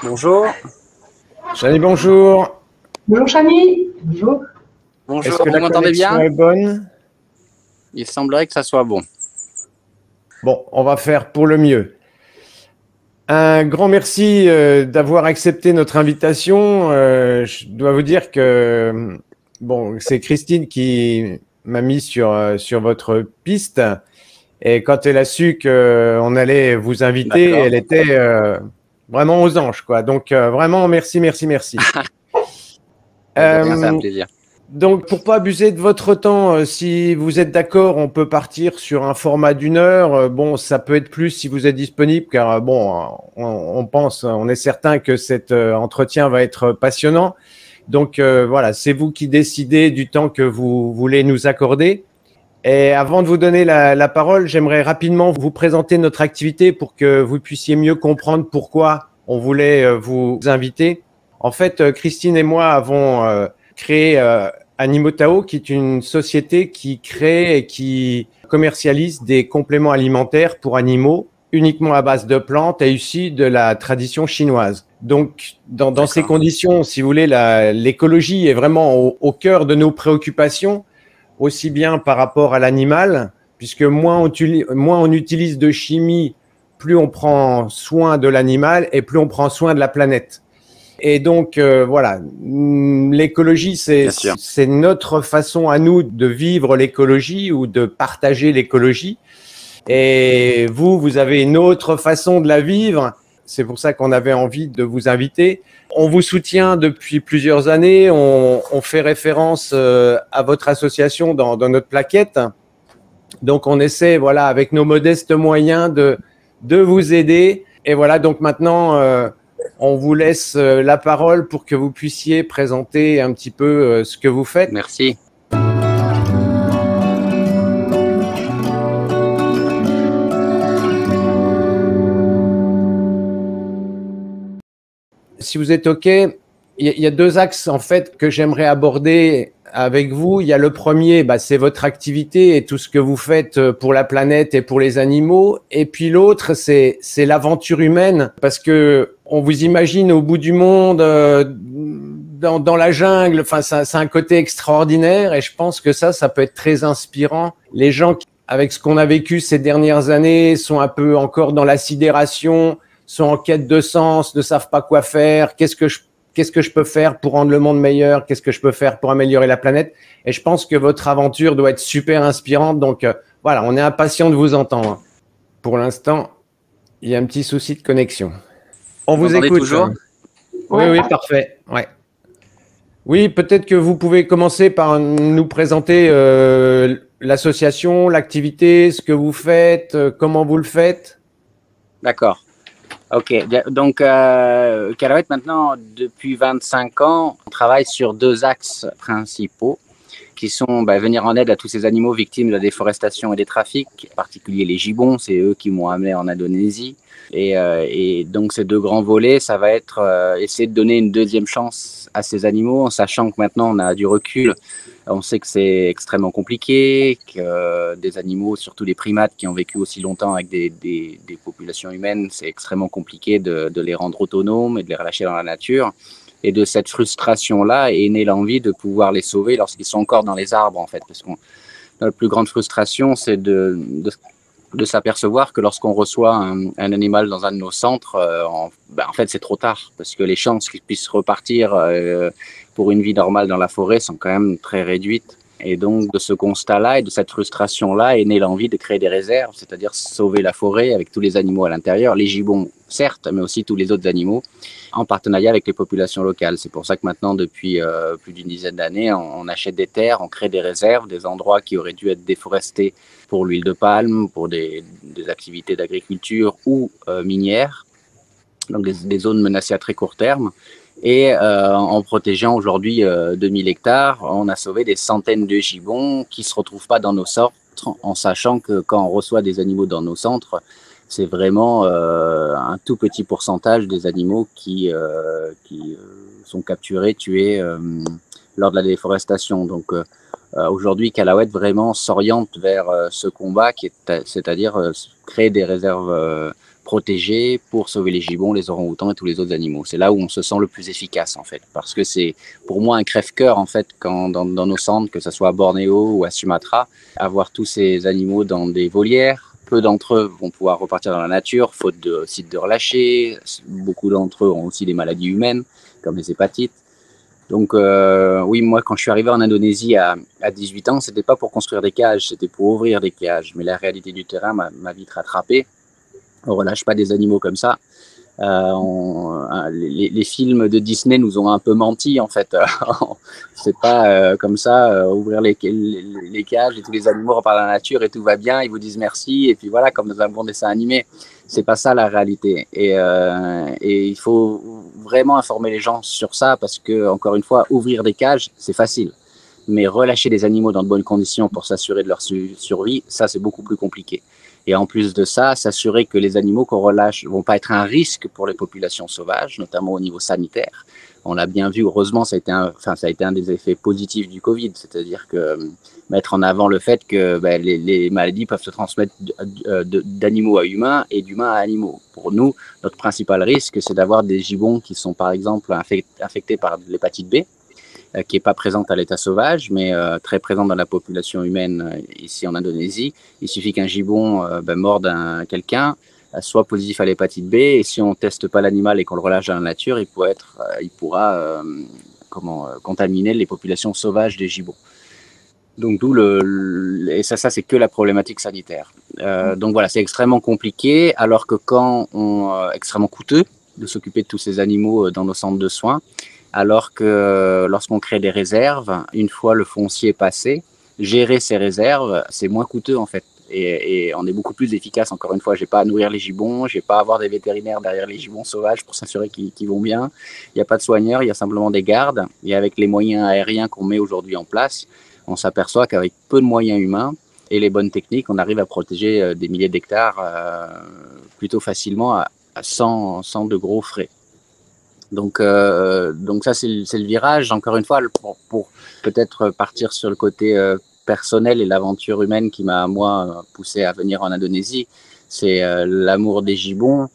Bonjour. Chani, bonjour. Bonjour Chani. Bonjour. Bonjour, Est-ce que vous la m'entendez connexion bien? est bonne? Il semblerait que ça soit bon. Bon, on va faire pour le mieux. Un grand merci d'avoir accepté notre invitation. Je dois vous dire que bon, c'est Christine qui m'a mis sur votre piste. Et quand elle a su qu'on allait vous inviter, D'accord. elle était vraiment aux anges, quoi. Donc vraiment, merci, merci, merci. De rien, c'est un plaisir. Donc, pour pas abuser de votre temps, si vous êtes d'accord, on peut partir sur un format d'1 heure. Bon, ça peut être plus si vous êtes disponible, car bon, on est certain que cet entretien va être passionnant. Donc voilà, c'est vous qui décidez du temps que vous voulez nous accorder. Et avant de vous donner la parole, j'aimerais rapidement vous présenter notre activité pour que vous puissiez mieux comprendre pourquoi on voulait vous inviter. En fait, Christine et moi avons créé Animotao, qui est une société qui crée et qui commercialise des compléments alimentaires pour animaux uniquement à base de plantes et issus de la tradition chinoise. Donc, dans ces conditions, si vous voulez, l'écologie est vraiment au cœur de nos préoccupations, aussi bien par rapport à l'animal, puisque moins on utilise de chimie, plus on prend soin de l'animal et plus on prend soin de la planète. Et donc, voilà, l'écologie, c'est notre façon à nous de vivre l'écologie ou de partager l'écologie. Et vous avez une autre façon de la vivre. C'est pour ça qu'on avait envie de vous inviter. On vous soutient depuis plusieurs années. On fait référence à votre association dans notre plaquette. Donc, on essaie, voilà, avec nos modestes moyens de vous aider. Et voilà, donc maintenant, on vous laisse la parole pour que vous puissiez présenter un petit peu ce que vous faites. Merci. Si vous êtes OK, il y a deux axes en fait que j'aimerais aborder avec vous. Il y a le premier, c'est votre activité et tout ce que vous faites pour la planète et pour les animaux. Et puis l'autre, c'est l'aventure humaine, parce que on vous imagine au bout du monde, dans la jungle. Enfin, c'est un côté extraordinaire et je pense que ça peut être très inspirant. Les gens, avec ce qu'on a vécu ces dernières années, sont un peu encore dans la sidération, sont en quête de sens, ne savent pas quoi faire. Qu'est-ce que je peux faire pour rendre le monde meilleur? Qu'est-ce que je peux faire pour améliorer la planète? Et je pense que votre aventure doit être super inspirante. Donc, voilà, on est impatient de vous entendre. Pour l'instant, il y a un petit souci de connexion. On vous écoute. Toujours? Oui, parfait. Ouais. Oui, peut-être que vous pouvez commencer par nous présenter l'association, l'activité, ce que vous faites, comment vous le faites. D'accord. Ok, donc Calaouette, maintenant, depuis 25 ans, on travaille sur deux axes principaux qui sont venir en aide à tous ces animaux victimes de la déforestation et des trafics, en particulier les gibbons, c'est eux qui m'ont amené en Indonésie. Et donc ces deux grands volets, ça va être essayer de donner une deuxième chance à ces animaux, en sachant que maintenant on a du recul. On sait que c'est extrêmement compliqué, que des animaux, surtout les primates qui ont vécu aussi longtemps avec des populations humaines, c'est extrêmement compliqué de les rendre autonomes et de les relâcher dans la nature. Et de cette frustration-là est née l'envie de pouvoir les sauver lorsqu'ils sont encore dans les arbres, en fait. Parce que la plus grande frustration, c'est de s'apercevoir que lorsqu'on reçoit un animal dans un de nos centres, en fait, c'est trop tard. Parce que les chances qu'il puisse repartir pour une vie normale dans la forêt sont quand même très réduites. Et donc, de ce constat-là et de cette frustration-là est née l'envie de créer des réserves, c'est-à-dire sauver la forêt avec tous les animaux à l'intérieur, les gibbons, certes, mais aussi tous les autres animaux, en partenariat avec les populations locales. C'est pour ça que maintenant, depuis plus d'une dizaine d'années, on achète des terres, on crée des réserves, des endroits qui auraient dû être déforestés pour l'huile de palme, pour des activités d'agriculture ou minières, donc des zones menacées à très court terme. Et en protégeant aujourd'hui 2000 hectares, on a sauvé des centaines de gibbons qui ne se retrouvent pas dans nos centres, en sachant que quand on reçoit des animaux dans nos centres, c'est vraiment un tout petit pourcentage des animaux qui sont capturés, tués lors de la déforestation. Donc aujourd'hui, Calaouette vraiment s'oriente vers ce combat, c'est-à-dire créer des réserves protégés pour sauver les gibbons, les orang-outans et tous les autres animaux. C'est là où on se sent le plus efficace en fait, parce que c'est pour moi un crève-cœur en fait quand dans nos centres, que ce soit à Bornéo ou à Sumatra, avoir tous ces animaux dans des volières. Peu d'entre eux vont pouvoir repartir dans la nature, faute de sites de relâcher. Beaucoup d'entre eux ont aussi des maladies humaines, comme les hépatites. Donc oui, moi quand je suis arrivé en Indonésie à 18 ans, c'était pas pour construire des cages, c'était pour ouvrir des cages. Mais la réalité du terrain m'a vite rattrapé. On relâche pas des animaux comme ça. Les films de Disney nous ont un peu menti en fait. C'est pas comme ça, ouvrir les cages et tous les animaux repartent dans la nature et tout va bien, ils vous disent merci et puis voilà, comme dans un bon dessin animé. C'est pas ça la réalité. Et il faut vraiment informer les gens sur ça parce que, encore une fois, ouvrir des cages, c'est facile. Mais relâcher des animaux dans de bonnes conditions pour s'assurer de leur survie, ça c'est beaucoup plus compliqué. Et en plus de ça, s'assurer que les animaux qu'on relâche vont pas être un risque pour les populations sauvages, notamment au niveau sanitaire. On l'a bien vu, heureusement, ça a été un des effets positifs du Covid, c'est-à-dire que mettre en avant le fait que les maladies peuvent se transmettre d'animaux à humains et d'humains à animaux. Pour nous, notre principal risque, c'est d'avoir des gibbons qui sont par exemple infectés par l'hépatite B, qui n'est pas présente à l'état sauvage, mais très présente dans la population humaine ici en Indonésie. Il suffit qu'un gibbon morde quelqu'un, soit positif à l'hépatite B, et si on ne teste pas l'animal et qu'on le relâche dans la nature, il pourra contaminer les populations sauvages des gibbons. Donc d'où et ça c'est que la problématique sanitaire. Donc voilà, c'est extrêmement compliqué, alors que extrêmement coûteux de s'occuper de tous ces animaux dans nos centres de soins. Alors que lorsqu'on crée des réserves, une fois le foncier passé, gérer ces réserves, c'est moins coûteux en fait. Et on est beaucoup plus efficace, encore une fois. J'ai pas à nourrir les gibbons, j'ai pas à avoir des vétérinaires derrière les gibbons sauvages pour s'assurer qu'ils vont bien. Il n'y a pas de soigneurs, il y a simplement des gardes. Et avec les moyens aériens qu'on met aujourd'hui en place, on s'aperçoit qu'avec peu de moyens humains et les bonnes techniques, on arrive à protéger des milliers d'hectares plutôt facilement sans de gros frais. Donc ça, c'est le virage. Encore une fois, pour peut-être partir sur le côté personnel et l'aventure humaine qui m'a, moi, poussé à venir en Indonésie, c'est l'amour des gibbons.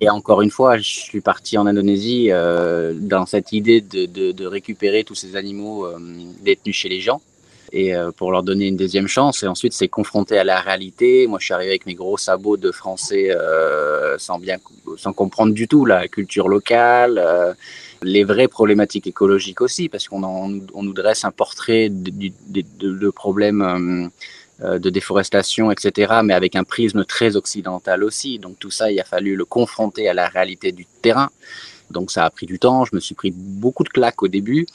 Et encore une fois, je suis parti en Indonésie dans cette idée de récupérer tous ces animaux détenus chez les gens et pour leur donner une deuxième chance. Et ensuite, c'est confronté à la réalité. Moi, je suis arrivé avec mes gros sabots de français sans comprendre du tout la culture locale, les vraies problématiques écologiques aussi, parce qu'on nous dresse un portrait de problèmes de déforestation, etc., mais avec un prisme très occidental aussi. Donc tout ça, il a fallu le confronter à la réalité du terrain. Donc ça a pris du temps, je me suis pris beaucoup de claques au début.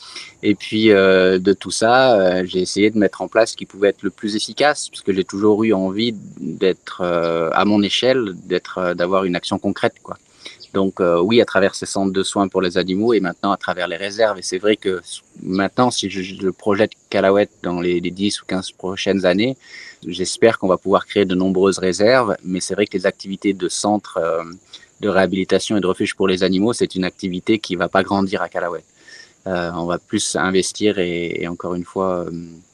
Et puis de tout ça, j'ai essayé de mettre en place ce qui pouvait être le plus efficace, parce que j'ai toujours eu envie d'être à mon échelle, d'avoir une action concrète, quoi. Donc oui, à travers ces centres de soins pour les animaux et maintenant à travers les réserves. Et c'est vrai que maintenant, si je projette Calauet dans les 10 ou 15 prochaines années, j'espère qu'on va pouvoir créer de nombreuses réserves. Mais c'est vrai que les activités de centres de réhabilitation et de refuge pour les animaux, c'est une activité qui ne va pas grandir à Calauet. On va plus investir et encore une fois,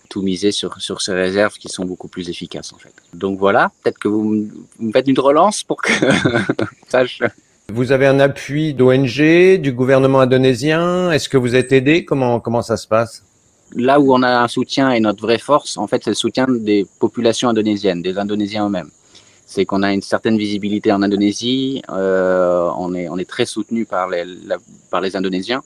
tout miser sur ces réserves qui sont beaucoup plus efficaces en fait. Donc voilà, peut-être que vous me faites une relance pour que sache. Vous avez un appui d'ONG, du gouvernement indonésien? Est-ce que vous êtes aidé? Comment ça se passe? Là où on a un soutien et notre vraie force, en fait, c'est le soutien des populations indonésiennes, des Indonésiens eux-mêmes. C'est qu'on a une certaine visibilité en Indonésie, on est très soutenu par les Indonésiens.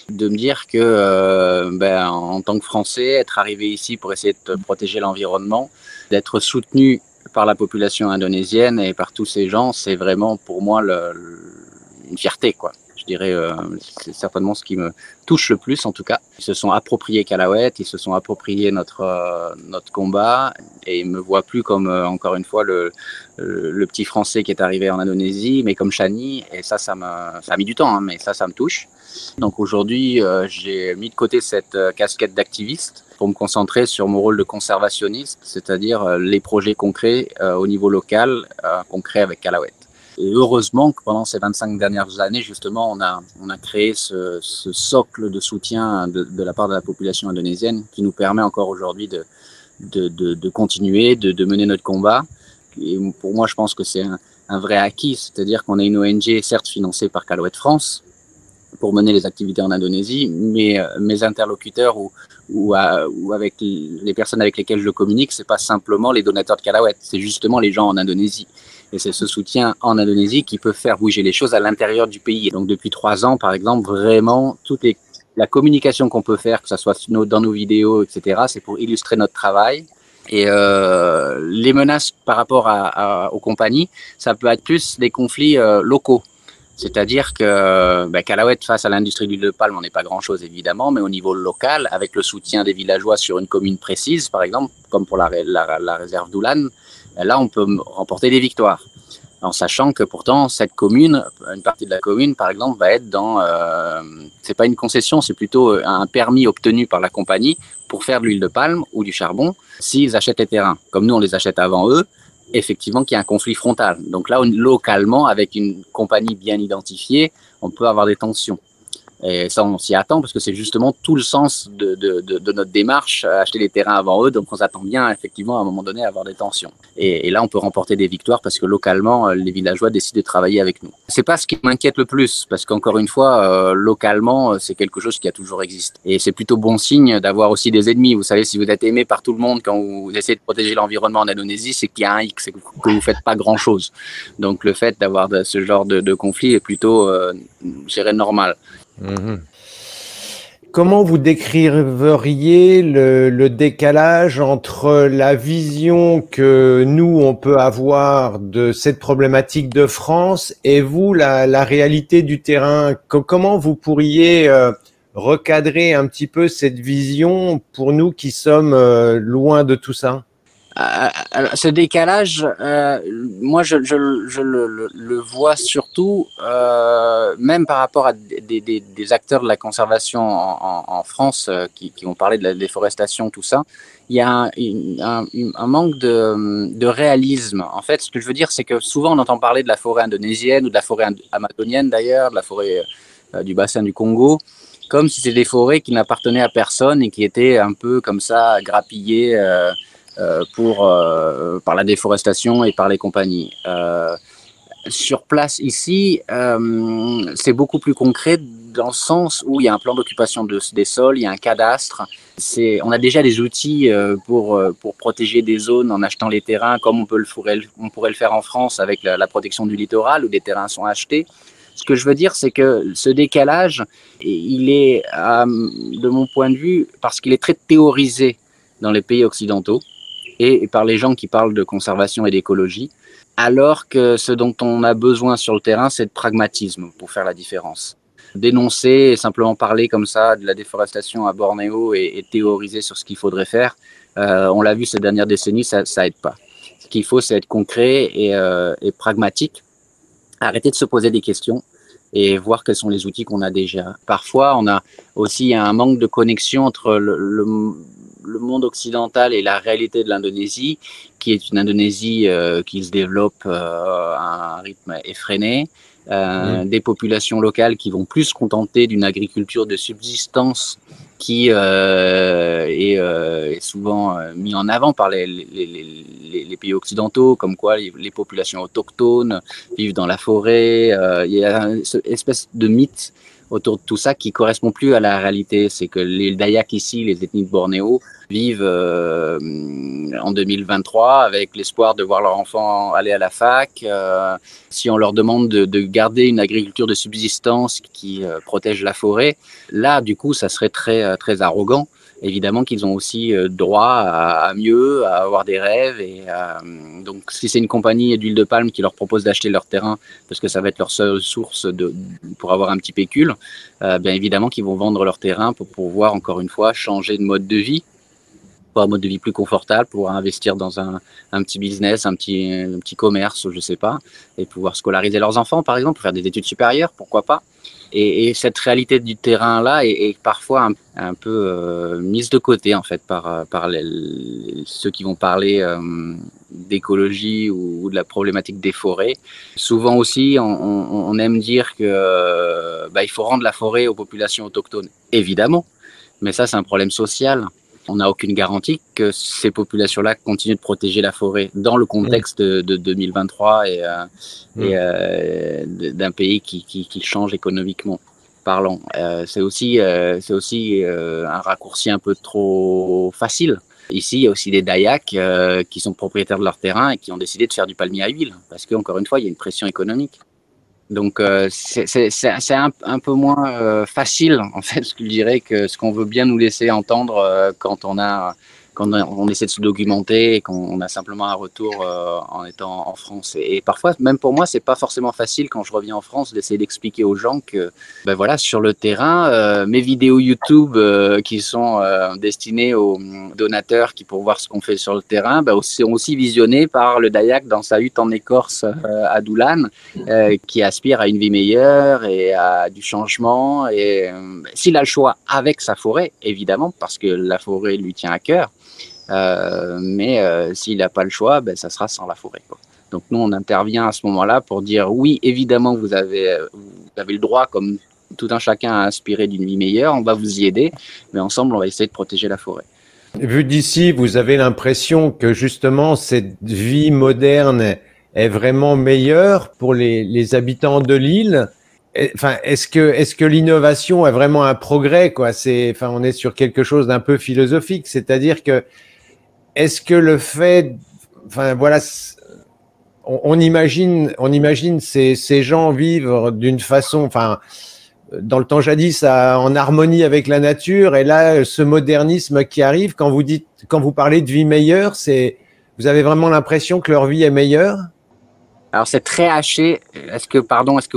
De me dire que en tant que Français, être arrivé ici pour essayer de protéger l'environnement, d'être soutenu par la population indonésienne et par tous ces gens, c'est vraiment pour moi une fierté, quoi. Je dirais, c'est certainement ce qui me touche le plus, en tout cas. Ils se sont appropriés Calauet, ils se sont appropriés notre combat et ils me voient plus comme, encore une fois, le petit Français qui est arrivé en Indonésie, mais comme Chani. Et ça a mis du temps, hein, mais ça me touche. Donc aujourd'hui, j'ai mis de côté cette casquette d'activiste pour me concentrer sur mon rôle de conservationniste, c'est-à-dire les projets concrets au niveau local, concrets avec Calauet. Et heureusement que pendant ces 25 dernières années, justement, on a créé ce socle de soutien de la part de la population indonésienne qui nous permet encore aujourd'hui de continuer, de mener notre combat. Et pour moi, je pense que c'est un vrai acquis, c'est-à-dire qu'on est une ONG certes financée par Calouette France pour mener les activités en Indonésie, mais mes interlocuteurs ou avec les personnes avec lesquelles je communique, c'est pas simplement les donateurs de Calouette, c'est justement les gens en Indonésie. Et c'est ce soutien en Indonésie qui peut faire bouger les choses à l'intérieur du pays. Donc depuis 3 ans, par exemple, vraiment, la communication qu'on peut faire, que ce soit dans nos vidéos, etc., c'est pour illustrer notre travail. Et les menaces par rapport aux compagnies, ça peut être plus des conflits locaux. C'est-à-dire que Calouette, face à l'industrie de l'huile de palme, on n'est pas grand-chose évidemment, mais au niveau local, avec le soutien des villageois sur une commune précise, par exemple, comme pour la réserve d'Oulan, là on peut remporter des victoires. En sachant que pourtant cette commune, une partie de la commune par exemple, va être dans, c'est pas une concession, c'est plutôt un permis obtenu par la compagnie pour faire de l'huile de palme ou du charbon s'ils achètent les terrains. Comme nous on les achète avant eux, effectivement qu'il y a un conflit frontal. Donc là, localement, avec une compagnie bien identifiée, on peut avoir des tensions. Et ça, on s'y attend parce que c'est justement tout le sens de notre démarche, acheter les terrains avant eux. Donc on s'attend bien effectivement à un moment donné à avoir des tensions. Et là, on peut remporter des victoires parce que localement, les villageois décident de travailler avec nous. C'est pas ce qui m'inquiète le plus parce qu'encore une fois, localement, c'est quelque chose qui a toujours existé. Et c'est plutôt bon signe d'avoir aussi des ennemis. Vous savez, si vous êtes aimé par tout le monde quand vous essayez de protéger l'environnement en Indonésie, c'est qu'il y a un hic, c'est que vous faites pas grand chose. Donc le fait d'avoir ce genre de conflit est plutôt, je dirais, normal. Mmh. Comment vous décririez le décalage entre la vision que nous, on peut avoir de cette problématique de France et vous, la réalité du terrain? Comment vous pourriez recadrer un petit peu cette vision pour nous qui sommes loin de tout ça? Alors, ce décalage, moi, je le vois surtout, même par rapport à des acteurs de la conservation en France qui ont parlé de la déforestation, tout ça. Il y a un manque de réalisme. En fait, ce que je veux dire, c'est que souvent on entend parler de la forêt indonésienne ou de la forêt amazonienne d'ailleurs, de la forêt du bassin du Congo, comme si c'était des forêts qui n'appartenaient à personne et qui étaient un peu comme ça grappillées. Par la déforestation et par les compagnies. Sur place ici, c'est beaucoup plus concret dans le sens où il y a un plan d'occupation des sols, il y a un cadastre. On a déjà des outils pour protéger des zones en achetant les terrains, comme on pourrait le faire en France avec la protection du littoral où des terrains sont achetés. Ce que je veux dire, c'est que ce décalage, il est, de mon point de vue, parce qu'il est très théorisé dans les pays occidentaux, et par les gens qui parlent de conservation et d'écologie, alors que ce dont on a besoin sur le terrain, c'est de pragmatisme pour faire la différence. Dénoncer et simplement parler comme ça de la déforestation à Bornéo et théoriser sur ce qu'il faudrait faire, on l'a vu ces dernières décennies, ça aide pas. Ce qu'il faut, c'est être concret et pragmatique, arrêter de se poser des questions et voir quels sont les outils qu'on a déjà. Parfois, on a aussi un manque de connexion entre le monde occidental et la réalité de l'Indonésie, qui est une Indonésie qui se développe à un rythme effréné, des populations locales qui vont plus se contenter d'une agriculture de subsistance qui est souvent mis en avant par les pays occidentaux, comme quoi les populations autochtones vivent dans la forêt. Il y a une espèce de mythe autour de tout ça qui correspond plus à la réalité. C'est que les Dayak ici, les ethnies de Bornéo, vivent en 2023 avec l'espoir de voir leurs enfants aller à la fac. Si on leur demande de garder une agriculture de subsistance qui protège la forêt, là, du coup, ça serait très, très arrogant. Évidemment qu'ils ont aussi droit à mieux, à avoir des rêves. Donc, si c'est une compagnie d'huile de palme qui leur propose d'acheter leur terrain parce que ça va être leur seule source pour avoir un petit pécule, bien évidemment qu'ils vont vendre leur terrain pour pouvoir, encore une fois, changer de mode de vie, pour un mode de vie plus confortable, pour investir dans un petit business, un petit commerce, je sais pas, et pouvoir scolariser leurs enfants, par exemple, pour faire des études supérieures, pourquoi pas. Et cette réalité du terrain-là est parfois un peu mise de côté, en fait, par ceux qui vont parler d'écologie ou de la problématique des forêts. Souvent aussi, on aime dire que il faut rendre la forêt aux populations autochtones. Évidemment, mais ça, c'est un problème social. on n'a aucune garantie que ces populations-là continuent de protéger la forêt dans le contexte de 2023 d'un pays qui change économiquement parlant. C'est aussi un raccourci un peu trop facile. Ici, il y a aussi des Dayaks qui sont propriétaires de leur terrain et qui ont décidé de faire du palmier à huile parce qu'encore une fois, il y a une pression économique. Donc, c'est un peu moins facile, en fait, ce que je dirais, que ce qu'on veut bien nous laisser entendre quand on essaie de se documenter et qu'on a simplement un retour en étant en France. Et parfois, même pour moi, c'est pas forcément facile quand je reviens en France d'essayer d'expliquer aux gens que, ben voilà, sur le terrain, mes vidéos YouTube qui sont destinées aux donateurs qui pour voir ce qu'on fait sur le terrain, ben, sont aussi visionnées par le Dayak dans sa hutte en écorce à Doulan, qui aspire à une vie meilleure et à du changement. Et s'il a le choix avec sa forêt, évidemment, parce que la forêt lui tient à cœur. Mais s'il n'a pas le choix, ben, ça sera sans la forêt, quoi. Donc nous, on intervient à ce moment-là pour dire oui, évidemment, vous avez le droit, comme tout un chacun, à aspirer d'une vie meilleure. On va vous y aider, mais ensemble, on va essayer de protéger la forêt. Vu d'ici, vous avez l'impression que justement cette vie moderne est vraiment meilleure pour les habitants de l'île. Enfin, est-ce que l'innovation est vraiment un progrès, quoi? On est sur quelque chose d'un peu philosophique, c'est-à-dire que est-ce que le fait, enfin voilà, on imagine ces gens vivre d'une façon, enfin, dans le temps jadis, en harmonie avec la nature, et là, ce modernisme qui arrive, quand vous parlez de vie meilleure, vous avez vraiment l'impression que leur vie est meilleure? Alors c'est très haché. Est-ce que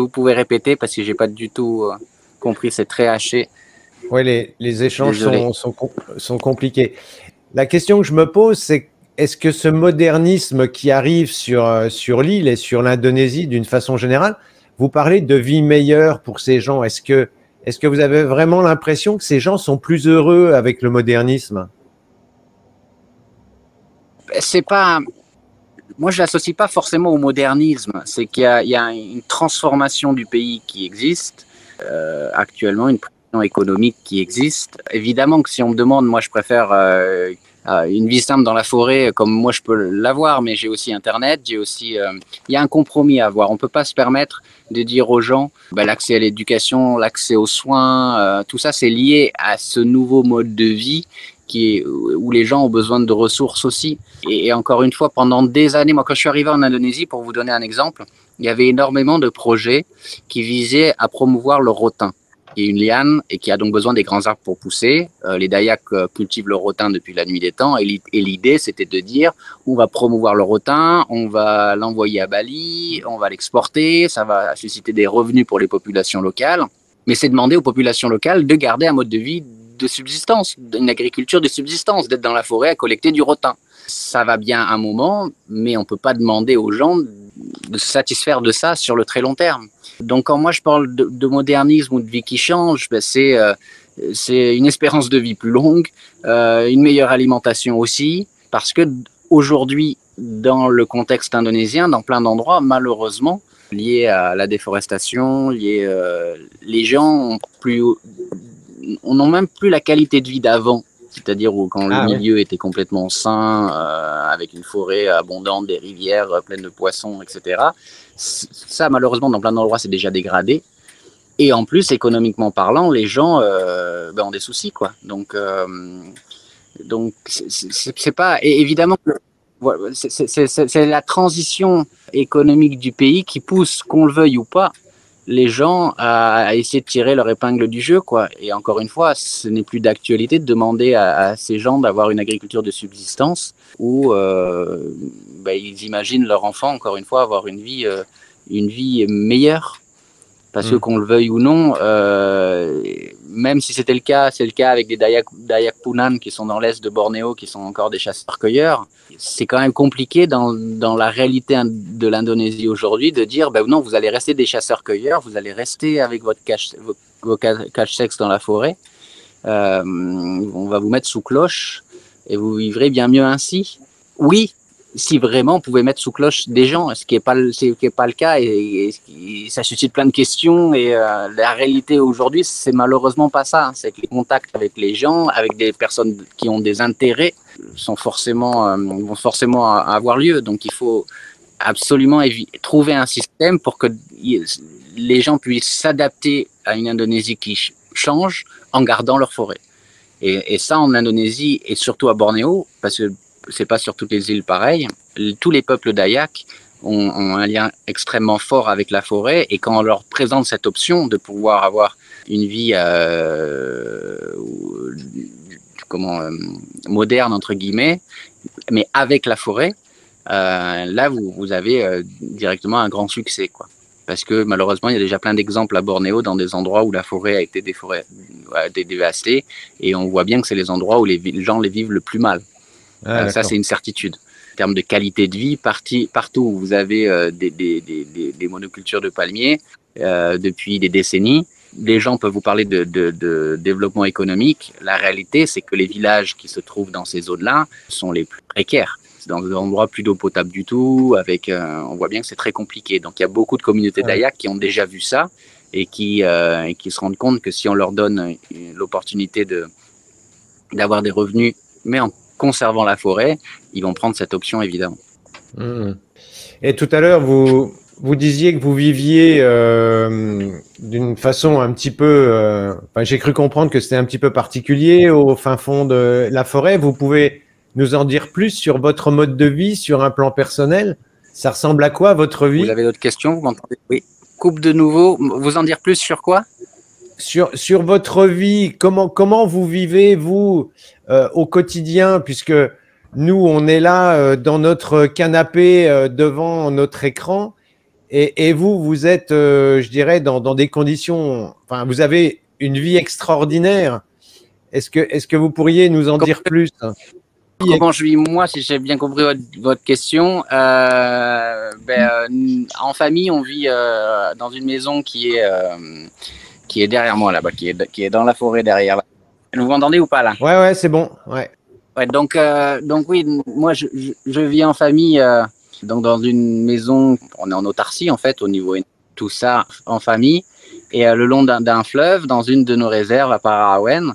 vous pouvez répéter parce que j'ai pas du tout compris. C'est très haché. Oui, les échanges sont compliqués. La question que je me pose, c'est est-ce que ce modernisme qui arrive sur l'île et sur l'Indonésie d'une façon générale, vous parlez de vie meilleure pour ces gens. Est-ce que vous avez vraiment l'impression que ces gens sont plus heureux avec le modernisme? C'est pas. Moi, je l'associe pas forcément au modernisme. C'est qu'il y a une transformation du pays qui existe actuellement, une pression économique qui existe. Évidemment que si on me demande, moi, je préfère une vie simple dans la forêt, comme moi je peux l'avoir, mais j'ai aussi Internet, il y a un compromis à avoir. On peut pas se permettre de dire aux gens, l'accès à l'éducation, l'accès aux soins, tout ça c'est lié à ce nouveau mode de vie où les gens ont besoin de ressources aussi. Et encore une fois, pendant des années, moi quand je suis arrivé en Indonésie, pour vous donner un exemple, il y avait énormément de projets qui visaient à promouvoir le rotin, qui est une liane et qui a donc besoin des grands arbres pour pousser. Les Dayaks cultivent le rotin depuis la nuit des temps et l'idée c'était de dire on va promouvoir le rotin, on va l'envoyer à Bali, on va l'exporter, ça va susciter des revenus pour les populations locales, mais c'est demander aux populations locales de garder un mode de vie de subsistance, une agriculture de subsistance, d'être dans la forêt à collecter du rotin. Ça va bien un moment, mais on peut pas demander aux gens de se satisfaire de ça sur le très long terme. Donc quand moi je parle de modernisme ou de vie qui change, c'est une espérance de vie plus longue, une meilleure alimentation aussi, parce que aujourd'hui, dans le contexte indonésien, dans plein d'endroits, malheureusement, lié à la déforestation, les gens n'ont même plus la qualité de vie d'avant. C'est-à-dire quand le milieu était complètement sain, avec une forêt abondante, des rivières pleines de poissons, etc. Ça, malheureusement, dans plein d'endroits, c'est déjà dégradé. Et en plus, économiquement parlant, les gens ont des soucis, quoi. Donc c'est pas... Et évidemment, c'est la transition économique du pays qui pousse, qu'on le veuille ou pas, les gens à essayer de tirer leur épingle du jeu, quoi. Et encore une fois, ce n'est plus d'actualité de demander à ces gens d'avoir une agriculture de subsistance où ils imaginent leur enfant, encore une fois, avoir une vie meilleure. Parce que qu'on le veuille ou non, même si c'était le cas, c'est le cas avec des Dayak Punan qui sont dans l'est de Bornéo, qui sont encore des chasseurs-cueilleurs, c'est quand même compliqué dans la réalité de l'Indonésie aujourd'hui de dire, non, vous allez rester des chasseurs-cueilleurs, vous allez rester avec vos cache-sexe dans la forêt, on va vous mettre sous cloche et vous vivrez bien mieux ainsi. Oui, si vraiment on pouvait mettre sous cloche des gens, ce qui est pas le cas ça suscite plein de questions et la réalité aujourd'hui c'est malheureusement pas ça, c'est que les contacts avec les gens, avec des personnes qui ont des intérêts vont forcément avoir lieu, donc il faut absolument trouver un système pour que les gens puissent s'adapter à une Indonésie qui change en gardant leur forêt. Et ça, en Indonésie et surtout à Bornéo, parce que c'est pas sur toutes les îles pareil, tous les peuples Dayak ont un lien extrêmement fort avec la forêt, et quand on leur présente cette option de pouvoir avoir une vie moderne entre guillemets, mais avec la forêt, là vous avez directement un grand succès, quoi. Parce que malheureusement, il y a déjà plein d'exemples à Bornéo dans des endroits où la forêt a été dévastée, et on voit bien que c'est les endroits où les gens les vivent le plus mal. Ça, c'est une certitude. En termes de qualité de vie, partout où vous avez des monocultures de palmiers depuis des décennies, les gens peuvent vous parler de développement économique. La réalité, c'est que les villages qui se trouvent dans ces zones-là sont les plus précaires. Dans des endroits plus d'eau potable du tout, on voit bien que c'est très compliqué. Donc il y a beaucoup de communautés Dayak qui ont déjà vu ça et qui se rendent compte que si on leur donne l'opportunité d'avoir des revenus, mais en conservant la forêt, ils vont prendre cette option évidemment. Et tout à l'heure, vous disiez que vous viviez d'une façon un petit peu... j'ai cru comprendre que c'était un petit peu particulier au fin fond de la forêt. Vous pouvez nous en dire plus sur votre mode de vie, sur un plan personnel? Ça ressemble à quoi, votre vie? Vous avez d'autres questions? Vous m'entendez? Oui. Coupe de nouveau. Vous en dire plus sur quoi? Sur votre vie, comment vous vivez, vous, au quotidien, puisque nous, on est là dans notre canapé devant notre écran, et vous êtes, je dirais, dans des conditions... Enfin, vous avez une vie extraordinaire. Est-ce que vous pourriez nous en dire plus? Comment je vis moi, si j'ai bien compris votre question? En famille, on vit dans une maison qui est derrière moi là-bas, qui est dans la forêt derrière. Vous m'entendez ou pas là? Ouais, c'est bon. Ouais, donc oui, moi je vis en famille, donc dans une maison. On est en autarcie en fait au niveau tout ça en famille, et le long d'un fleuve, dans une de nos réserves à Parawen.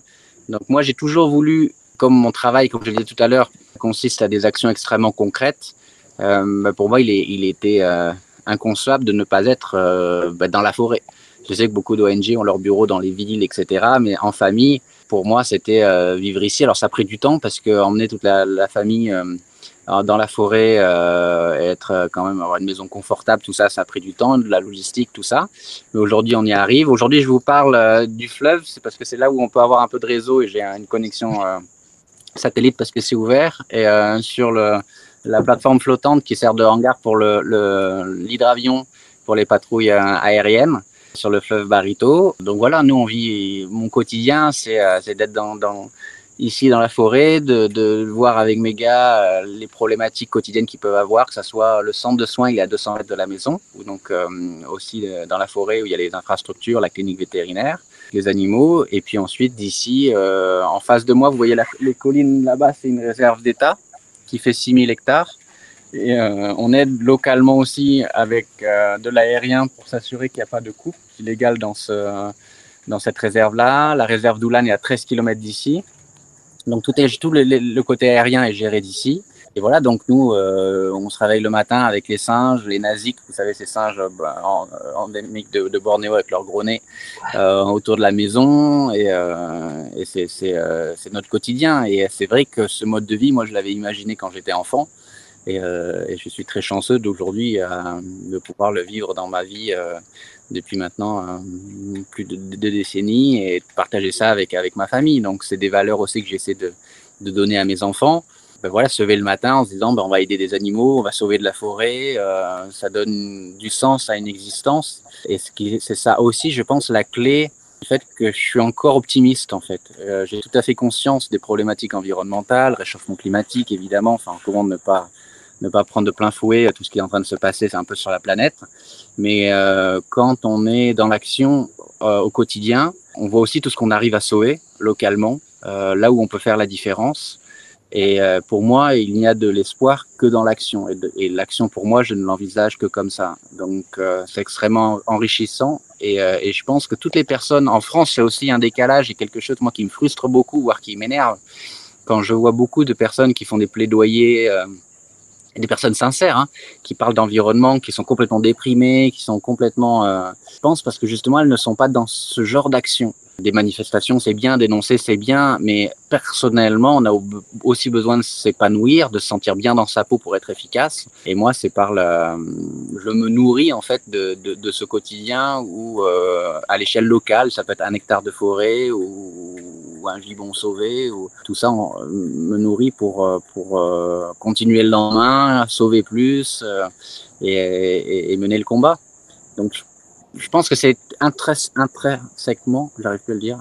Donc moi j'ai toujours voulu, comme mon travail, comme je le disais tout à l'heure, consiste à des actions extrêmement concrètes, pour moi, il était inconcevable de ne pas être dans la forêt. Je sais que beaucoup d'ONG ont leur bureau dans les villes, etc. Mais en famille, pour moi, c'était vivre ici. Alors, ça a pris du temps parce que emmener toute la famille dans la forêt, quand même avoir une maison confortable, tout ça, ça a pris du temps, de la logistique, tout ça. Mais aujourd'hui, on y arrive. Aujourd'hui, je vous parle du fleuve, c'est parce que c'est là où on peut avoir un peu de réseau, et j'ai une connexion satellite parce que c'est ouvert, et sur la plateforme flottante qui sert de hangar pour l'hydravion pour les patrouilles aériennes sur le fleuve Barito. Donc voilà, nous on vit, mon quotidien c'est d'être ici dans la forêt, de voir avec mes gars les problématiques quotidiennes qu'ils peuvent avoir, que ce soit le centre de soins, il est à 200 mètres de la maison, ou donc aussi dans la forêt où il y a les infrastructures, la clinique vétérinaire, les animaux. Et puis ensuite, d'ici, en face de moi, vous voyez les collines là-bas, c'est une réserve d'État qui fait 6000 hectares. Et on aide localement aussi avec de l'aérien pour s'assurer qu'il n'y a pas de coupe illégale dans cette réserve-là. La réserve d'Oulan est à 13 km d'ici. Donc tout le côté aérien est géré d'ici. Et voilà, donc nous, on se réveille le matin avec les singes, les nasiks, vous savez, ces singes endémiques de Bornéo avec leur gros nez autour de la maison. Et c'est notre quotidien. Et c'est vrai que ce mode de vie, moi, je l'avais imaginé quand j'étais enfant. Et je suis très chanceux d'aujourd'hui de pouvoir le vivre dans ma vie depuis maintenant plus de 2 décennies, et de partager ça avec ma famille. Donc c'est des valeurs aussi que j'essaie de donner à mes enfants. Voilà, se lever le matin en se disant on va aider des animaux, on va sauver de la forêt, ça donne du sens à une existence. Et c'est ça aussi, je pense, la clé du fait que je suis encore optimiste en fait. J'ai tout à fait conscience des problématiques environnementales, réchauffement climatique évidemment, enfin comment ne pas prendre de plein fouet tout ce qui est en train de se passer, c'est un peu sur la planète. Mais quand on est dans l'action au quotidien, on voit aussi tout ce qu'on arrive à sauver localement, là où on peut faire la différence. Et pour moi, il n'y a de l'espoir que dans l'action. Et l'action, pour moi, je ne l'envisage que comme ça. Donc, c'est extrêmement enrichissant. Et je pense que toutes les personnes, en France, c'est aussi un décalage et quelque chose, moi, qui me frustre beaucoup, voire qui m'énerve. Quand je vois beaucoup de personnes qui font des plaidoyers, des personnes sincères, hein, qui parlent d'environnement, qui sont complètement déprimées, qui sont complètement... je pense parce que justement, elles ne sont pas dans ce genre d'action. Des manifestations, c'est bien, dénoncer, c'est bien, mais personnellement, on a aussi besoin de s'épanouir, de se sentir bien dans sa peau pour être efficace. Et moi, c'est par je me nourris en fait de ce quotidien où, à l'échelle locale, ça peut être un hectare de forêt ou un gibbon sauvé, ou tout ça me nourrit pour continuer le lendemain, sauver plus et mener le combat. Donc je pense que c'est intrinsèquement, j'arrive plus à le dire,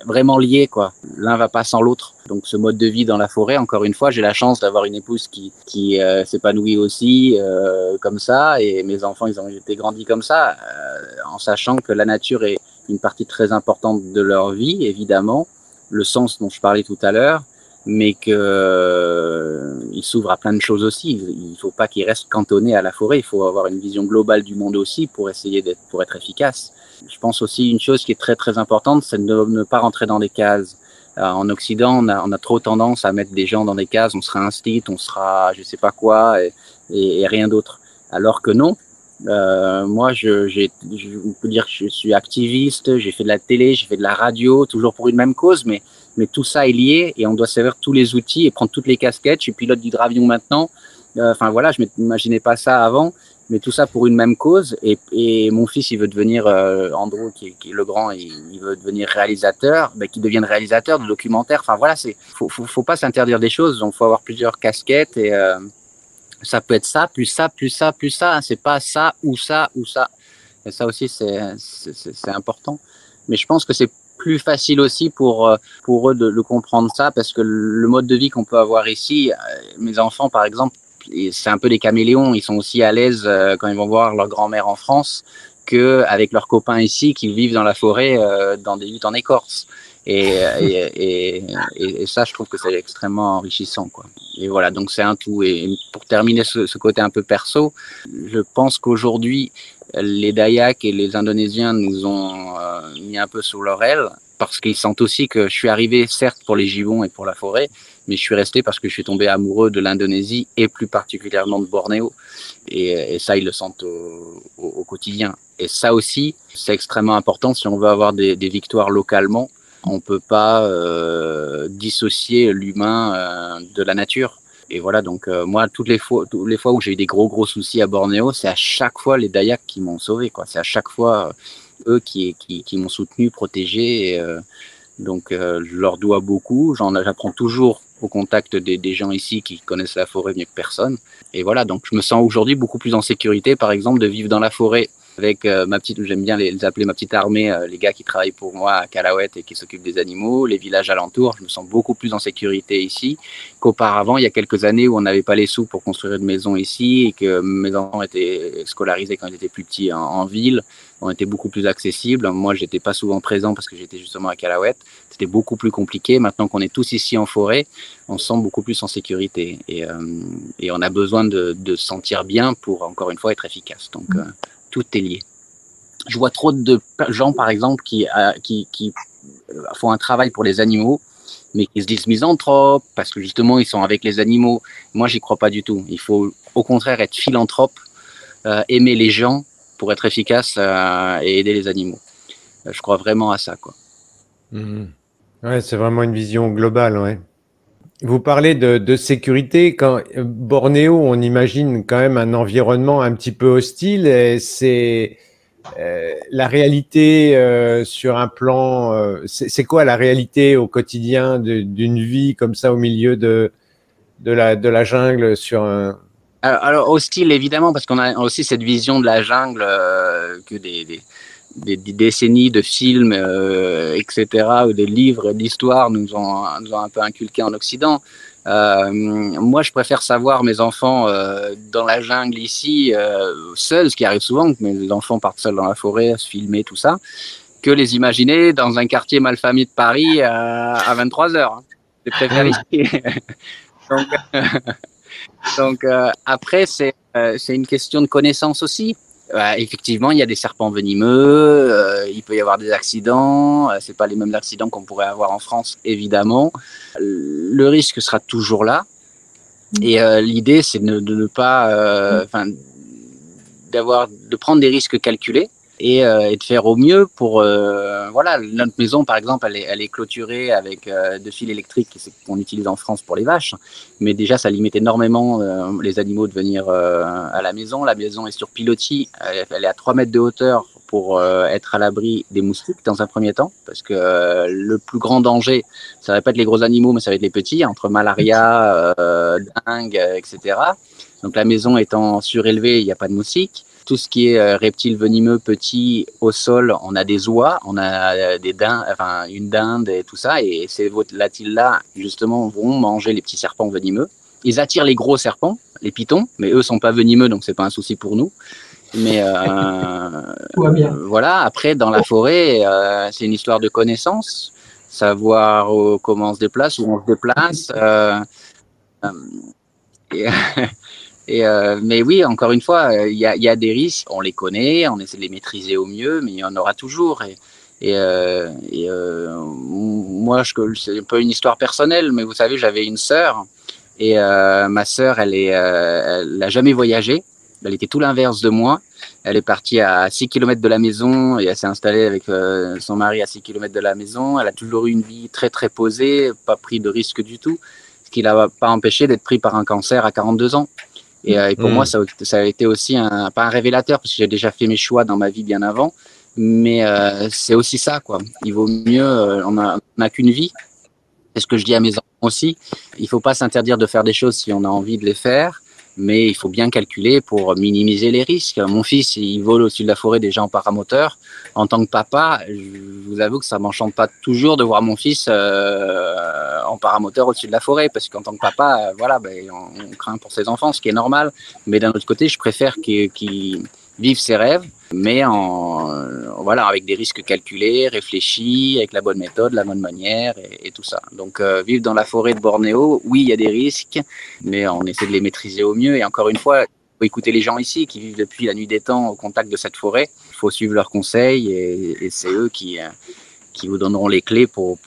vraiment lié, quoi. L'un va pas sans l'autre. Donc ce mode de vie dans la forêt, encore une fois, j'ai la chance d'avoir une épouse qui s'épanouit aussi comme ça, et mes enfants, ils ont été grandis comme ça, en sachant que la nature est une partie très importante de leur vie, évidemment, le sens dont je parlais tout à l'heure, mais il s'ouvre à plein de choses aussi. Il faut pas qu'il reste cantonné à la forêt. Il faut avoir une vision globale du monde aussi pour pour être efficace. Je pense aussi une chose qui est très très importante, c'est de ne pas rentrer dans des cases. En Occident, on a trop tendance à mettre des gens dans des cases. On sera un state, on sera je sais pas quoi et rien d'autre. Alors que non. Moi, je peux dire que je suis activiste, j'ai fait de la télé, j'ai fait de la radio, toujours pour une même cause, mais tout ça est lié et on doit savoir tous les outils et prendre toutes les casquettes. Je suis pilote d'hydravion maintenant. Enfin voilà, je m'imaginais pas ça avant, mais tout ça pour une même cause. Et mon fils, il veut devenir Andrew, qui est le grand, il veut devenir réalisateur, qu'il devienne réalisateur de documentaires. Enfin voilà, faut pas s'interdire des choses. Donc faut avoir plusieurs casquettes et ça peut être ça, plus ça, plus ça, plus ça. C'est pas ça ou ça ou ça. Et ça aussi, c'est important. Mais je pense que c'est plus facile aussi pour eux de comprendre ça, parce que le mode de vie qu'on peut avoir ici, mes enfants, par exemple, c'est un peu des caméléons. Ils sont aussi à l'aise quand ils vont voir leur grand-mère en France qu'avec leurs copains ici qui vivent dans la forêt, dans des huttes en écorce. Et ça, je trouve que c'est extrêmement enrichissant, quoi. Et voilà, donc c'est un tout. Et pour terminer ce côté un peu perso, je pense qu'aujourd'hui, les Dayaks et les Indonésiens nous ont mis un peu sur leur aile, parce qu'ils sentent aussi que je suis arrivé, certes, pour les gibbons et pour la forêt, mais je suis resté parce que je suis tombé amoureux de l'Indonésie et plus particulièrement de Bornéo. Et ça, ils le sentent au quotidien. Et ça aussi, c'est extrêmement important si on veut avoir des victoires localement. On peut pas dissocier l'humain de la nature. Et voilà, donc moi, toutes les fois où j'ai eu des gros soucis à Bornéo, c'est à chaque fois les Dayaks qui m'ont sauvé, quoi. C'est à chaque fois eux qui m'ont soutenu, protégé. Donc je leur dois beaucoup. J'apprends toujours au contact des gens ici qui connaissent la forêt mieux que personne. Et voilà, donc je me sens aujourd'hui beaucoup plus en sécurité, par exemple, de vivre dans la forêt avec ma petite, j'aime bien les appeler ma petite armée, les gars qui travaillent pour moi à Calauet et qui s'occupent des animaux, les villages alentours. Je me sens beaucoup plus en sécurité ici qu'auparavant, il y a quelques années où on n'avait pas les sous pour construire une maison ici et que mes enfants étaient scolarisés quand ils étaient plus petits en ville. On était beaucoup plus accessibles. Moi, j'étais pas souvent présent parce que j'étais justement à Calauet. C'était beaucoup plus compliqué. Maintenant qu'on est tous ici en forêt, on se sent beaucoup plus en sécurité et on a besoin de se sentir bien pour, encore une fois, être efficace. Donc, tout est lié. Je vois trop de gens, par exemple, qui font un travail pour les animaux, mais qui se disent misanthropes parce que justement, ils sont avec les animaux. Moi, j'y crois pas du tout. Il faut, au contraire, être philanthrope, aimer les gens pour être efficace et aider les animaux. Je crois vraiment à ça, quoi. Mmh. Ouais, c'est vraiment une vision globale, ouais. Vous parlez de sécurité. Quand Bornéo, on imagine quand même un environnement un petit peu hostile. Et c'est la réalité sur un plan. C'est quoi la réalité au quotidien d'une vie comme ça au milieu de la jungle sur un. Alors hostile, évidemment, parce qu'on a aussi cette vision de la jungle que des décennies de films, etc., ou des livres d'histoire nous ont un peu inculqué en Occident. Moi, je préfère savoir mes enfants dans la jungle ici, seuls, ce qui arrive souvent, que mes enfants partent seuls dans la forêt à se filmer, tout ça, que les imaginer dans un quartier malfamé de Paris à 23h. Je préfère ici. Donc, après, c'est une question de connaissance aussi. Effectivement, il y a des serpents venimeux, il peut y avoir des accidents. C'est pas les mêmes accidents qu'on pourrait avoir en France, évidemment. Le risque sera toujours là. Et l'idée, c'est de ne pas, de prendre des risques calculés et de faire au mieux pour, voilà, notre maison, par exemple, elle est clôturée avec de fils électriques qu'on utilise en France pour les vaches. Mais déjà, ça limite énormément les animaux de venir à la maison. La maison est sur pilotis, elle est à 3 mètres de hauteur pour être à l'abri des moustiques dans un premier temps, parce que le plus grand danger, ça va pas être les gros animaux, mais ça va être les petits, entre malaria, dengue, etc. Donc la maison étant surélevée, il n'y a pas de moustiques. Tout ce qui est reptiles venimeux petits au sol, on a des oies, on a des dindes, enfin une dinde et tout ça. Et ces volatiles-là, justement, vont manger les petits serpents venimeux. Ils attirent les gros serpents, les pitons, mais eux sont pas venimeux, donc c'est pas un souci pour nous. Mais voilà. Après, dans la forêt, c'est une histoire de connaissance, savoir comment on se déplace, où on se déplace. Mais oui, encore une fois, il y a des risques, on les connaît, on essaie de les maîtriser au mieux, mais il y en aura toujours. Moi, c'est un peu une histoire personnelle, mais vous savez, j'avais une sœur et ma sœur, elle n'a jamais voyagé. Elle était tout l'inverse de moi. Elle est partie à 6 km de la maison et elle s'est installée avec son mari à 6 km de la maison. Elle a toujours eu une vie très, très posée, pas pris de risque du tout, ce qui ne l'a pas empêché d'être pris par un cancer à 42 ans. Et pour moi, ça a été aussi pas un révélateur, parce que j'ai déjà fait mes choix dans ma vie bien avant, mais c'est aussi ça, quoi. Il vaut mieux, on n'a qu'une vie. C'est ce que je dis à mes enfants aussi. Il faut pas s'interdire de faire des choses si on a envie de les faire, mais il faut bien calculer pour minimiser les risques. Mon fils, il vole au-dessus de la forêt déjà en paramoteur. En tant que papa, je vous avoue que ça m'enchante pas toujours de voir mon fils en paramoteur au-dessus de la forêt, parce qu'en tant que papa, voilà, on craint pour ses enfants, ce qui est normal. Mais d'un autre côté, je préfère qu'il vive ses rêves, mais voilà, avec des risques calculés, réfléchis, avec la bonne méthode, la bonne manière et tout ça. Donc, vivre dans la forêt de Bornéo, oui, il y a des risques, mais on essaie de les maîtriser au mieux. Et encore une fois, il faut écouter les gens ici qui vivent depuis la nuit des temps au contact de cette forêt. Il faut suivre leurs conseils et c'est eux qui vous donneront les clés pour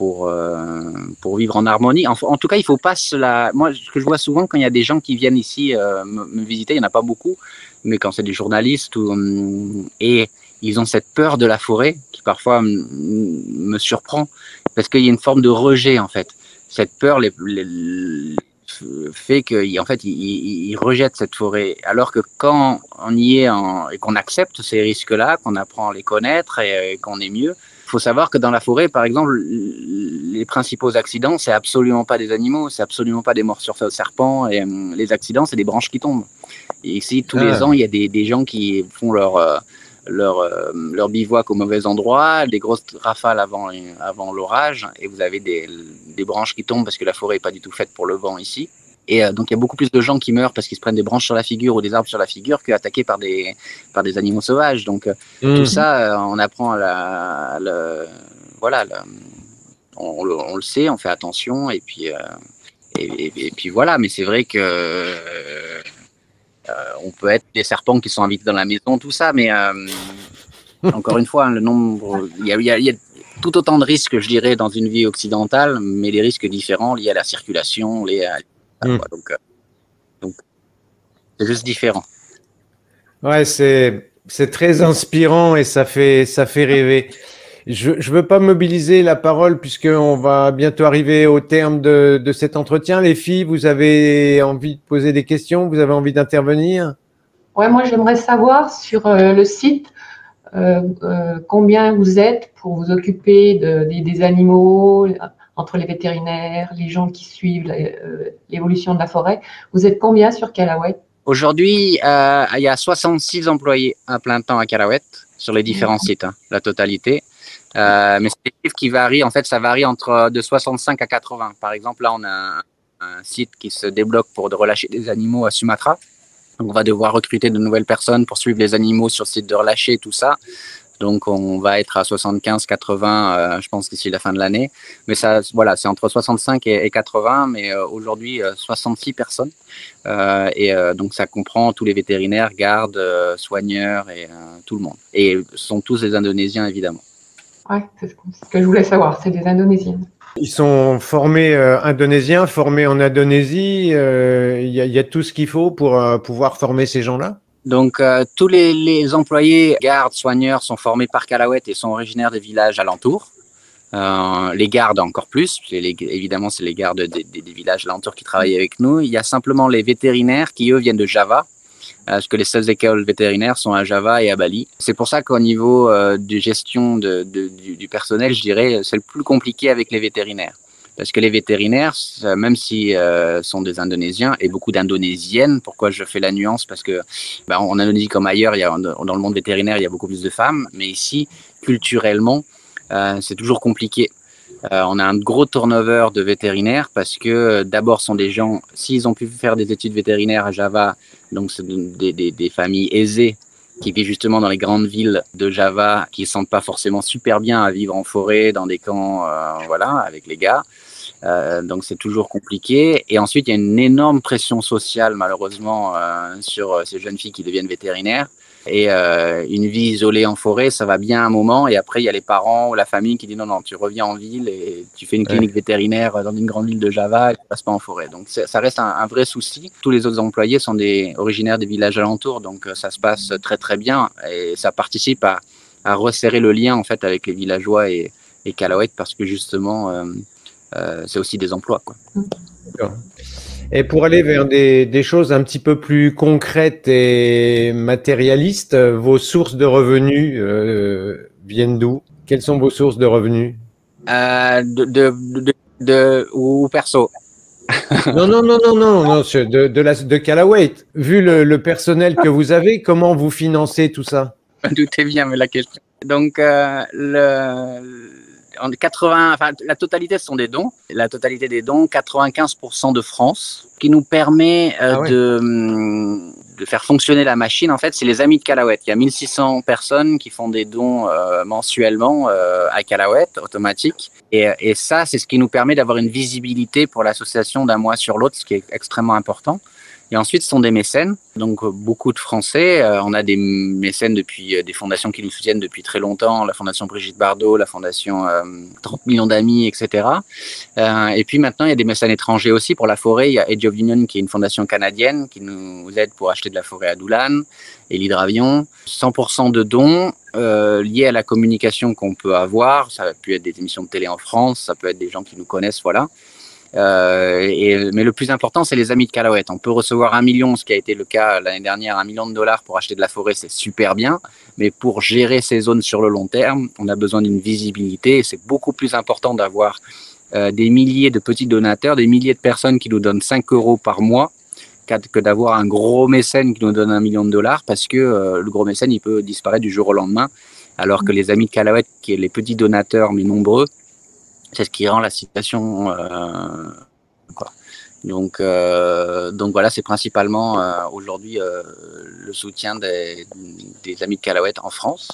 vivre en harmonie. En tout cas, il faut pas Moi, ce que je vois souvent quand il y a des gens qui viennent ici me visiter, il n'y en a pas beaucoup, mais quand c'est des journalistes et ils ont cette peur de la forêt qui parfois me surprend, parce qu'il y a une forme de rejet en fait. Cette peur fait qu'en fait ils rejettent cette forêt, alors que quand on y est et qu'on accepte ces risques-là, qu'on apprend à les connaître et qu'on est mieux. Il faut savoir que dans la forêt, par exemple, les principaux accidents, c'est absolument pas des animaux, c'est absolument pas des morsures de serpents. Et les accidents, c'est des branches qui tombent. Et ici, tous les ans, il y a des gens qui font leur bivouac au mauvais endroit, des grosses rafales avant l'orage, et vous avez des branches qui tombent parce que la forêt est pas du tout faite pour le vent ici. Et donc, il y a beaucoup plus de gens qui meurent parce qu'ils se prennent des branches sur la figure ou des arbres sur la figure qu'attaqués par des animaux sauvages. Donc, tout ça, on apprend on le sait, on fait attention. Et puis voilà. Mais c'est vrai que on peut être des serpents qui sont invités dans la maison, tout ça. Mais encore une fois, le nombre, il y a tout autant de risques, je dirais, dans une vie occidentale, mais des risques différents liés à la circulation, donc c'est juste différent. Ouais, c'est très inspirant et ça fait rêver. Je veux pas mobiliser la parole puisqu'on va bientôt arriver au terme de cet entretien. Les filles, vous avez envie de poser des questions? Vous avez envie d'intervenir? Ouais, moi j'aimerais savoir sur le site combien vous êtes pour vous occuper des animaux, entre les vétérinaires, les gens qui suivent l'évolution de la forêt. Vous êtes combien sur Calaouet? Aujourd'hui, il y a 66 employés à plein temps à Calaouet sur les différents sites, la totalité. Mais c'est des chiffres qui varient. En fait, ça varie de 65 à 80. Par exemple, là, on a un site qui se débloque pour relâcher des animaux à Sumatra. Donc, on va devoir recruter de nouvelles personnes pour suivre les animaux sur le site de relâcher, tout ça. Donc, on va être à 75-80, je pense, d'ici la fin de l'année. Mais ça, voilà, c'est entre 65 et 80, mais aujourd'hui, 66 personnes. Donc, ça comprend tous les vétérinaires, gardes, soigneurs et tout le monde. Et ce sont tous des Indonésiens, évidemment. Ouais, c'est ce que je voulais savoir, c'est des Indonésiens. Ils sont formés indonésiens, formés en Indonésie. Il y a tout ce qu'il faut pour pouvoir former ces gens-là? Donc, tous les employés, gardes, soigneurs sont formés par Calauet et sont originaires des villages alentours. Les gardes encore plus, évidemment, c'est les gardes des villages alentours qui travaillent avec nous. Il y a simplement les vétérinaires qui, eux, viennent de Java, parce que les seules écoles vétérinaires sont à Java et à Bali. C'est pour ça qu'au niveau de gestion du personnel, je dirais, c'est le plus compliqué avec les vétérinaires. Parce que les vétérinaires, même si sont des Indonésiens et beaucoup d'Indonésiennes, pourquoi je fais la nuance? Parce que en Indonésie comme ailleurs, dans le monde vétérinaire, il y a beaucoup plus de femmes, mais ici, culturellement, c'est toujours compliqué. On a un gros turnover de vétérinaires parce que d'abord, sont des gens, s'ils ont pu faire des études vétérinaires à Java, donc c'est des familles aisées qui vivent justement dans les grandes villes de Java, qui ne se sentent pas forcément super bien à vivre en forêt, dans des camps, voilà, avec les gars. Donc c'est toujours compliqué. Et ensuite, il y a une énorme pression sociale, malheureusement, sur ces jeunes filles qui deviennent vétérinaires. Et une vie isolée en forêt, ça va bien un moment. Et après, il y a les parents ou la famille qui dit non, tu reviens en ville et tu fais une clinique vétérinaire dans une grande ville de Java et tu passes pas en forêt. Donc ça reste un vrai souci. Tous les autres employés sont originaires des villages alentours, donc ça se passe très très bien et ça participe à resserrer le lien en fait avec les villageois et Calauet parce que justement c'est aussi des emplois, quoi. D'accord. Et pour aller vers des choses un petit peu plus concrètes et matérialistes, vos sources de revenus viennent d'où? Quelles sont vos sources de revenus? Ou perso. Non, c'est de Calauet. Vu le personnel que vous avez, comment vous financez tout ça? Je me doutais bien de la question. Donc, en 80, enfin, la totalité, ce sont des dons. La totalité des dons, 95% de France, qui nous permet de faire fonctionner la machine. En fait, c'est les Amis de Calauet. Il y a 1600 personnes qui font des dons mensuellement à Calauet, automatique. Et ça, c'est ce qui nous permet d'avoir une visibilité pour l'association d'un mois sur l'autre, ce qui est extrêmement important. Et ensuite, ce sont des mécènes, donc beaucoup de Français. On a des mécènes depuis des fondations qui nous soutiennent depuis très longtemps, la Fondation Brigitte Bardot, la Fondation 30 millions d'amis, etc. Et puis maintenant, il y a des mécènes étrangers aussi. Pour la forêt, il y a Edge of Union, qui est une fondation canadienne, qui nous aide pour acheter de la forêt à Doulan et l'hydravion. 100% de dons liés à la communication qu'on peut avoir. Ça peut être des émissions de télé en France, ça peut être des gens qui nous connaissent, voilà. Mais le plus important, c'est les Amis de Calauet. On peut recevoir 1 million, ce qui a été le cas l'année dernière, $1 million pour acheter de la forêt, c'est super bien. Mais pour gérer ces zones sur le long terme, on a besoin d'une visibilité et c'est beaucoup plus important d'avoir des milliers de petits donateurs, des milliers de personnes qui nous donnent 5 € par mois que d'avoir un gros mécène qui nous donne $1 million parce que le gros mécène, il peut disparaître du jour au lendemain. Alors que les Amis de Calauet, qui est les petits donateurs mais nombreux, c'est ce qui rend la situation quoi. Donc voilà, c'est principalement aujourd'hui le soutien des Amis de Calauet en France.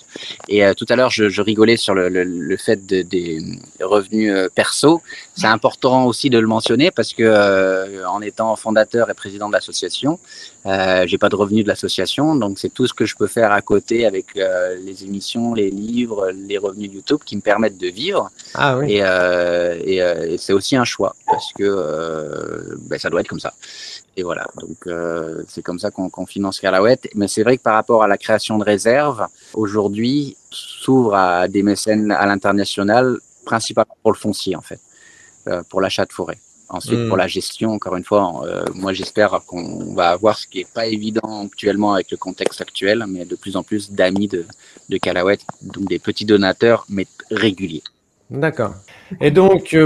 Et tout à l'heure, je rigolais sur le fait des revenus perso. C'est important aussi de le mentionner parce que en étant fondateur et président de l'association, j'ai pas de revenus de l'association, donc c'est tout ce que je peux faire à côté avec les émissions, les livres, les revenus YouTube qui me permettent de vivre. Ah oui. Et c'est aussi un choix parce que ça doit être comme ça. Et voilà, donc c'est comme ça qu'on finance Calauet. Mais c'est vrai que par rapport à la création de réserves, aujourd'hui, s'ouvre à des mécènes à l'international, principalement pour le foncier en fait, pour l'achat de forêt. Ensuite, pour la gestion, encore une fois, moi j'espère qu'on va avoir ce qui n'est pas évident actuellement avec le contexte actuel, mais de plus en plus d'amis de Calauet, donc des petits donateurs, mais réguliers. D'accord. Et donc,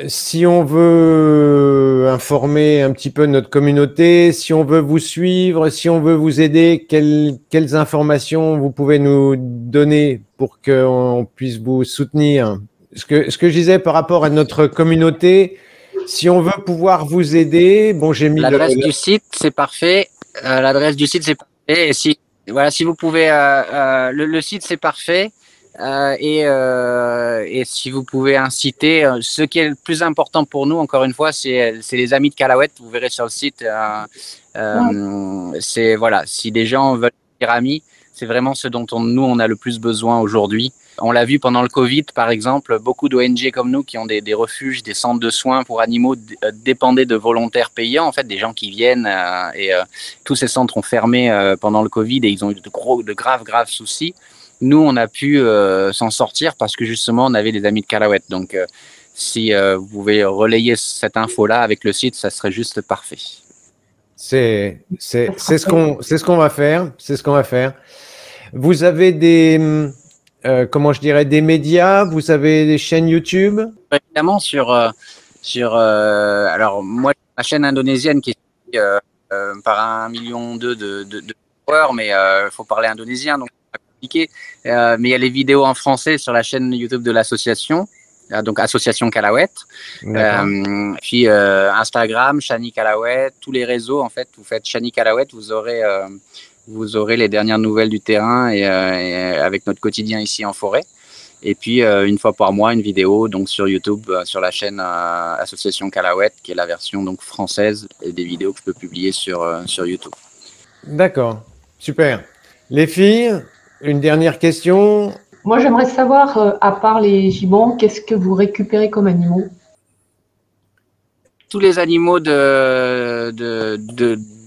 si on veut informer un petit peu notre communauté, si on veut vous suivre, si on veut vous aider, quelles informations vous pouvez nous donner pour qu'on puisse vous soutenir? Ce que je disais par rapport à notre communauté, si on veut pouvoir vous aider, bon, j'ai mis l'adresse du site, c'est parfait. L'adresse du site, c'est parfait. Et si Voilà, si vous pouvez, le site c'est parfait. Et si vous pouvez inciter, ce qui est le plus important pour nous, encore une fois, c'est les amis de Calouette. Vous verrez sur le site. C'est voilà, si des gens veulent devenir amis, c'est vraiment ce dont nous on a le plus besoin aujourd'hui. On l'a vu pendant le Covid, par exemple, beaucoup d'ONG comme nous qui ont des refuges, des centres de soins pour animaux dépendaient de volontaires payants, en fait, des gens qui viennent tous ces centres ont fermé pendant le Covid et ils ont eu de graves soucis. Nous, on a pu s'en sortir parce que justement, on avait des amis de Calouette. Donc, si vous pouvez relayer cette info-là avec le site, ça serait juste parfait. C'est ce qu'on va faire. C'est ce qu'on va faire. Vous avez comment je dirais, des médias, vous avez des chaînes YouTube? Évidemment, alors, moi, ma chaîne indonésienne qui est par 1,2 million de followers, mais il faut parler indonésien, donc c'est compliqué. Mais il y a les vidéos en français sur la chaîne YouTube de l'association. Donc Association Calouette, puis Instagram, Chani Calouette, tous les réseaux en fait. Vous faites Chani Calouette, vous aurez les dernières nouvelles du terrain et avec notre quotidien ici en forêt. Et puis une fois par mois une vidéo donc sur YouTube sur la chaîne Association Calouette qui est la version donc française et des vidéos que je peux publier sur YouTube. D'accord, super. Les filles, une dernière question. Moi, j'aimerais savoir, à part les gibbons, qu'est-ce que vous récupérez comme animaux? Tous les animaux de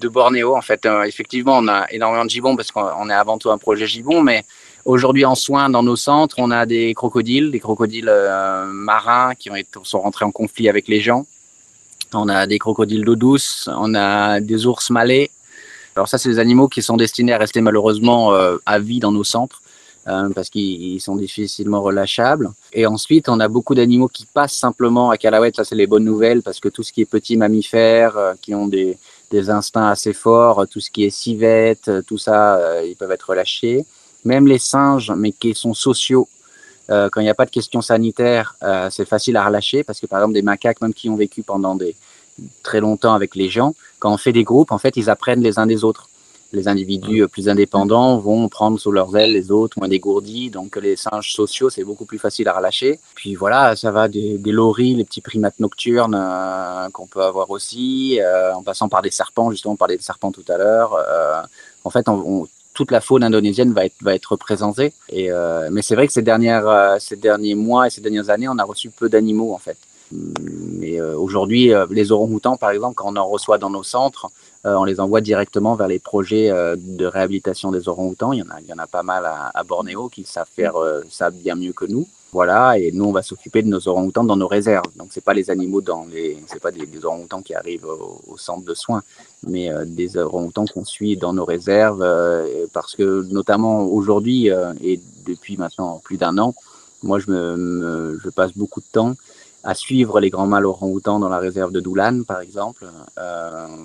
Bornéo, en fait. Effectivement, on a énormément de gibbons parce qu'on est avant tout un projet gibbon, mais aujourd'hui en soins dans nos centres, on a des crocodiles marins qui sont rentrés en conflit avec les gens. On a des crocodiles d'eau douce, on a des ours malais. Alors ça, c'est des animaux qui sont destinés à rester malheureusement à vie dans nos centres. Parce qu'ils sont difficilement relâchables. Et ensuite, on a beaucoup d'animaux qui passent simplement à Calouette. Ça, c'est les bonnes nouvelles, parce que tout ce qui est petits mammifères, qui ont des instincts assez forts, tout ce qui est civette, tout ça, ils peuvent être relâchés. Même les singes, mais qui sont sociaux, quand il n'y a pas de questions sanitaires, c'est facile à relâcher, parce que par exemple, des macaques, même qui ont vécu pendant très longtemps avec les gens, quand on fait des groupes, en fait, ils apprennent les uns des autres. Les individus plus indépendants vont prendre sous leurs ailes les autres moins dégourdis. Donc, les singes sociaux, c'est beaucoup plus facile à relâcher. Puis voilà, ça va des loris, les petits primates nocturnes qu'on peut avoir aussi, en passant par des serpents, justement, on parlait des serpents tout à l'heure. En fait, toute la faune indonésienne va être représentée. Mais c'est vrai que ces derniers mois et ces dernières années, on a reçu peu d'animaux, en fait. Mais aujourd'hui, les orang-outans, par exemple, quand on en reçoit dans nos centres, on les envoie directement vers les projets de réhabilitation des orang-outans. Il y en a pas mal à Bornéo qui savent faire ça bien mieux que nous. Voilà, et nous, on va s'occuper de nos orang-outans dans nos réserves. Donc, c'est pas les animaux c'est pas des orang-outans qui arrivent au centre de soins, mais des orang-outans qu'on suit dans nos réserves, parce que notamment aujourd'hui et depuis maintenant plus d'1 an, moi, je passe beaucoup de temps à suivre les grands mâles orang-outans dans la réserve de Doulan, par exemple,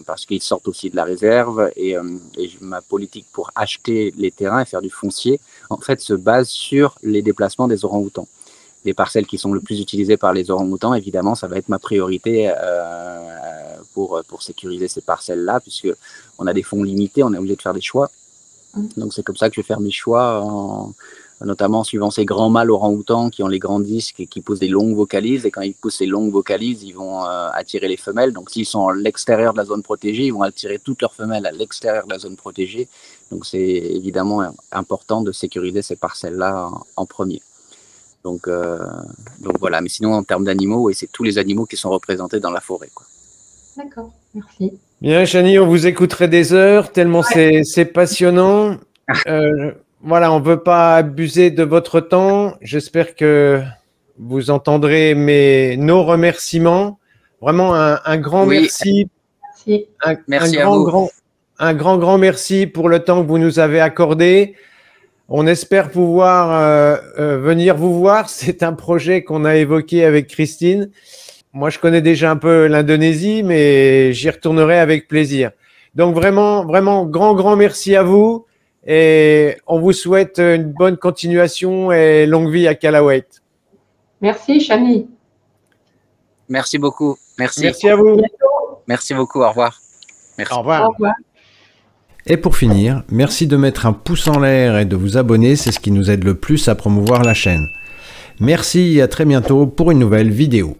parce qu'ils sortent aussi de la réserve. Et ma politique pour acheter les terrains et faire du foncier, en fait, se base sur les déplacements des orang-outans. Les parcelles qui sont le plus utilisées par les orang-outans, évidemment, ça va être ma priorité pour sécuriser ces parcelles-là, puisque on a des fonds limités, on est obligé de faire des choix. Donc, c'est comme ça que je vais faire mes choix notamment en suivant ces grands mâles orang-outans qui ont les grands disques et qui poussent des longues vocalises. Et quand ils poussent ces longues vocalises, ils vont attirer les femelles. Donc, s'ils sont à l'extérieur de la zone protégée, ils vont attirer toutes leurs femelles à l'extérieur de la zone protégée. Donc, c'est évidemment important de sécuriser ces parcelles-là en premier. Donc voilà. Mais sinon, en termes d'animaux, oui, c'est tous les animaux qui sont représentés dans la forêt, quoi. D'accord, merci. Bien, Chani, on vous écouterait des heures, tellement c'est passionnant. Voilà, on ne veut pas abuser de votre temps. J'espère que vous entendrez nos remerciements. Vraiment un grand merci. Merci. Un grand merci pour le temps que vous nous avez accordé. On espère pouvoir venir vous voir. C'est un projet qu'on a évoqué avec Christine. Moi, je connais déjà un peu l'Indonésie, mais j'y retournerai avec plaisir. Donc, vraiment, grand merci à vous. Et on vous souhaite une bonne continuation et longue vie à Calouette. Merci, Chani. Merci beaucoup. Merci. Merci à vous. Merci beaucoup. Au revoir. Merci. Au revoir. Au revoir. Et pour finir, merci de mettre un pouce en l'air et de vous abonner, c'est ce qui nous aide le plus à promouvoir la chaîne. Merci et à très bientôt pour une nouvelle vidéo.